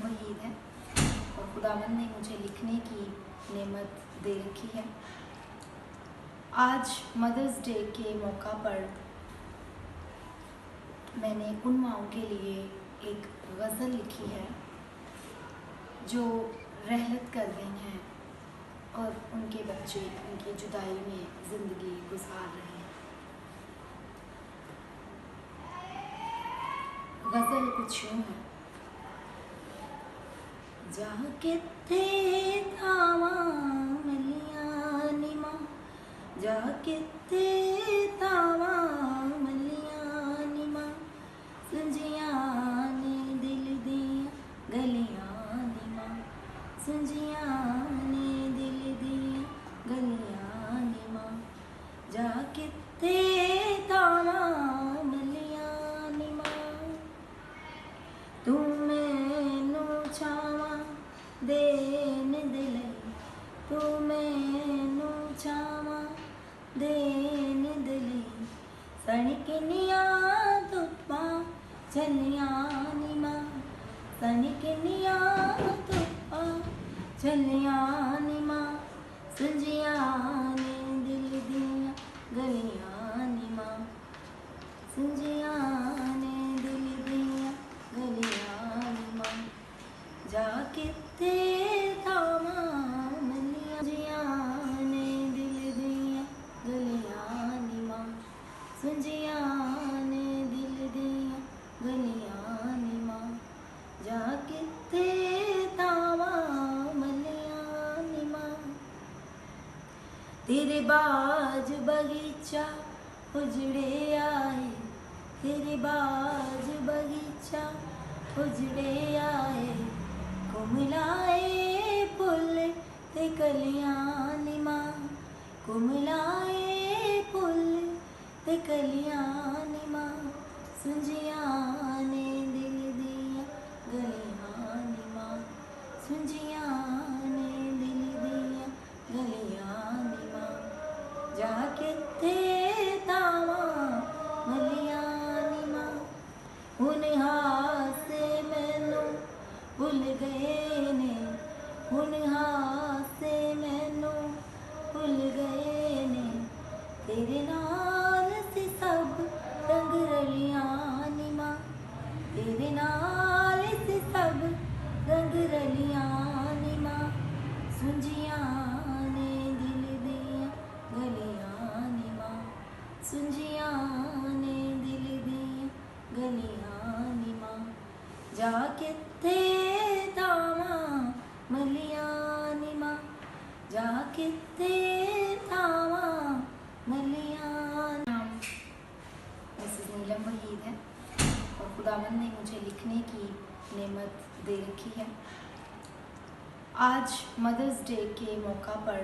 वहीद है और खुदावंद ने मुझे लिखने की नेमत दे रखी है। आज मदर्स डे के मौका पर मैंने उन माँओं के लिए एक गज़ल लिखी है जो रहलत कर गई हैं और उनके बच्चे उनकी जुदाई में ज़िंदगी गुजार रहे हैं। गज़ल कुछ यूँ है। जा किथे थावा मलियां नी मां, जा किथे थावा मलियां नी मां, सुंजियां ने दिल दियां गलियां नी मां, सुंजियां ने दिल दियां गलियां नी मां, जा किथे थावा मलियां नी मां, तू मैनू छावां देन दिले, तू मैनू छावां देन दिले, सनकिनियां धुप्पां चलियां नी मां, सनकिनियां धुप्पां चलियां नी मां, सुंजियां ने दिल दियां गलियां नी मां, सुंजियां ने दिल दियां गलियां नी मां, जा किथे थावा मलियां, सुंजियां ने दिल दियां गलियां नी मां, सुंजियां ने दिल दियां गलियां नी मां, जा किथे थावा मलियां नी मां, तेरे बाज बगीचा उजड़े आए, तेरे बाज बगीचा उजड़े आए, कुमलाए फुल ते कलियां नी मां, कुमलाए फुल ते कलियां नी मां, सुंजियां ने दिल दियां गलियां नी मां, सुंजियां ने दिल दियां गलियां नी मां, जा किथे थावा मलियां नी मां, हुन हासे मैनू भुल गए ने, हुन हासे मैनू भुल गए ने, तेरे नाल सी सब रंग रलियां नी मां, तेरे नाल सी सब रंग रलियां नी मां, सुंजियां ने दिल दियां गलियां नी मां, सुंजियां ने दिल दियां गलियां नी मां, जा किथे थावा मलियां नी मां, जा किथे थावा मलियां। नाम मिसेस नीलम वहीद है और खुदावंद ने मुझे लिखने की नेमत दे रखी है। आज मदर्स डे के मौका पर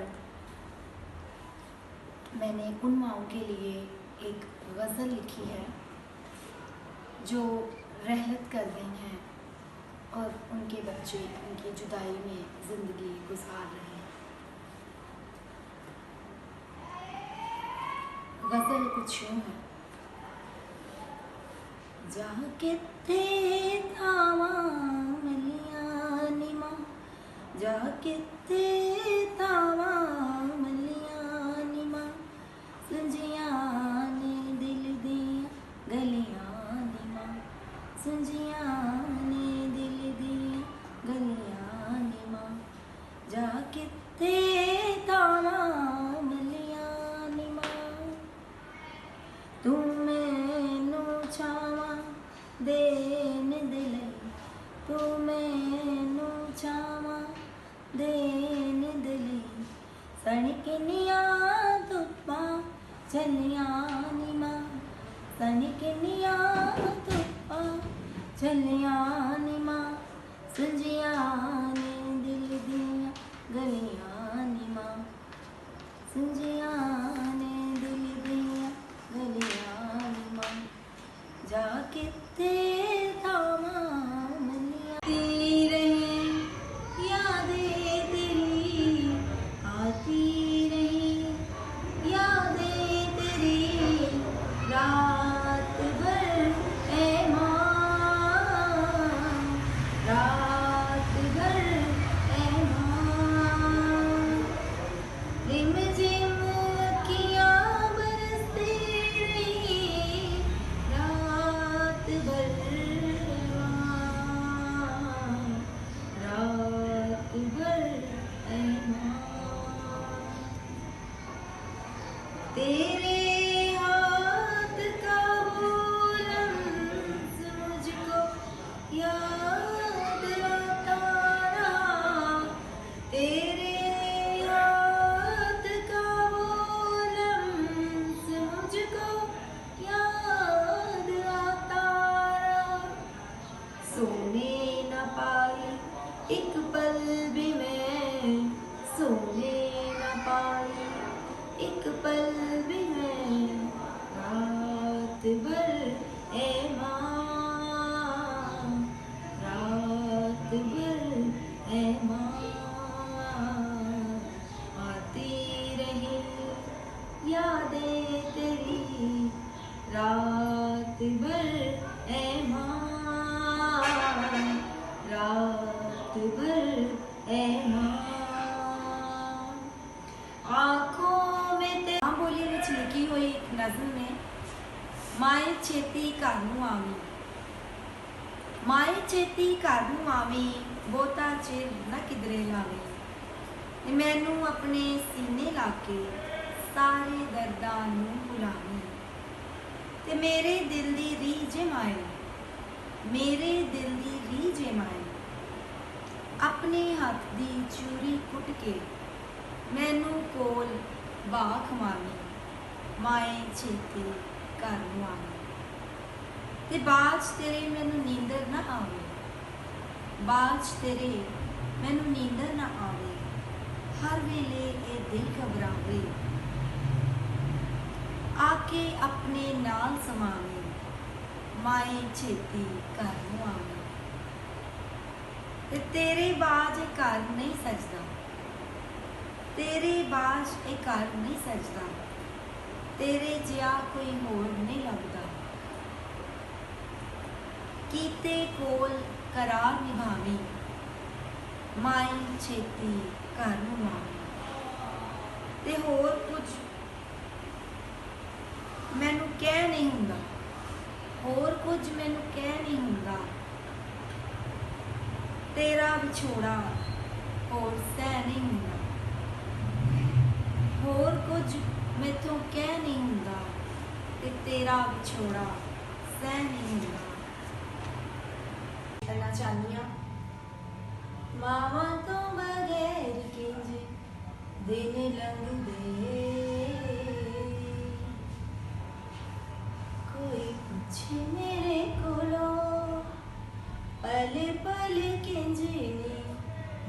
मैंने उन माँओं के लिए एक गज़ल लिखी है जो रहलत कर गई हैं और उनके बच्चे उनकी जुदाई में ज़िंदगी गुजार रहे हैं। गज़ल कुछ यूँ है। जा किथे थावा मलियां नी मां, जा किथे थावा मलियां नी मां, सुंजियां ने दिल दियां गलियां नी मां, सुंजियां ने दिल दियां गलियां नी मां, जा किथे थावा मलियां नी मां, तू मैनू छावां देन दिले, तू मैनू छावां देन दिले, सनकिनियां धुप्पां चलियां नी मां, सनकिनियां धुप्पां चलियां नी मां, सुंजियां ने दिल दियां गलियां नी मां, सुंजियां ने दिल दियां गलियां नी मां, जा किथे थावा मलियां, आती रही यादें तेरी, आती रही यादें तेरी, रात भर ऐ मां, रात एक पल भी मैं सोने न पाई, एक पल भी मैं रात भर ए माँ, रात भर ए माँ, आती रही यादें तेरी रात भर ए माँ, रात भर ए माँ। आँखों में ते माँ बोली विच लिखी हुई एक नज़म में, माए छेती घर नूं आवी, माए छेती घर नूं आवी, बहुता चिर ना किधरे लावे, मैनू अपने सीने ला के सारे दर्दां नूं भुलावी, ते मेरे दिल दी रीह जे माए, मेरे दिल दी रीह जे माए, अपने हथ दी चूरी कुट के मैनू कोल बाह खवावी, माए छेती घर नूं आवी, ते बाज तेरे मैनू नींदर ना आवे, बाज तेरे मैनू नींदर ना आवे, हर वेले ए दिल घबरावे, आके अपने नाल समावे, माए छेती घर नूं आवे, ते तेरे बाज ए घर नहीं सजदा, तेरे बाज ए घर नहीं सजदा, तेरे जिहा कोई होर नहीं लगदा, कीते कोल करार निभावी, माए छेती घर नूं आवी, ते होर कुछ मैनू कह नहीं हुंदा, होर कुछ मैनू कह नहीं हुंदा, तेरा विछोड़ा होर सह नहीं हुंदा, होर कुछ मैथों कह नहीं हुंदा, ते तेरा विछोड़ा सह नहीं हुंदा। करना चाहनी हाँ, मावा तो बगैर किंज दिन लंघदे, कोई पूछे मेरे कोलों पल पल किंज नी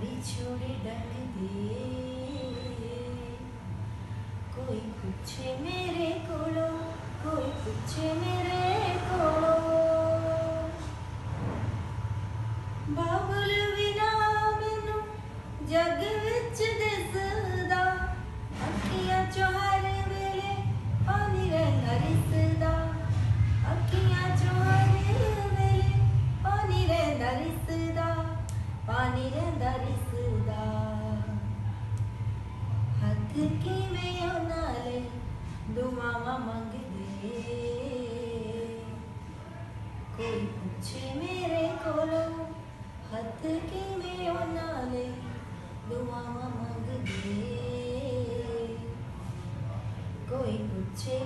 बिछोड़े डंगदे, कोई पूछे मेरे कोलों, कोई पूछे मेरे कोलों, बाबुल बिना मैनू जग विच दिसदा, अखियां चों हर वेले पानी रहिंदा रिसदा, अखियां चों हर वेले पानी रहिंदा रिसदा, पानी रहिंदा रिसदा, हथ किवें उन्हां लई दुआवां मंगदे, कोई पूछे मेरे कोलों हथ किवें उन्हां लई दुआवां मंगदे, कोई पूछे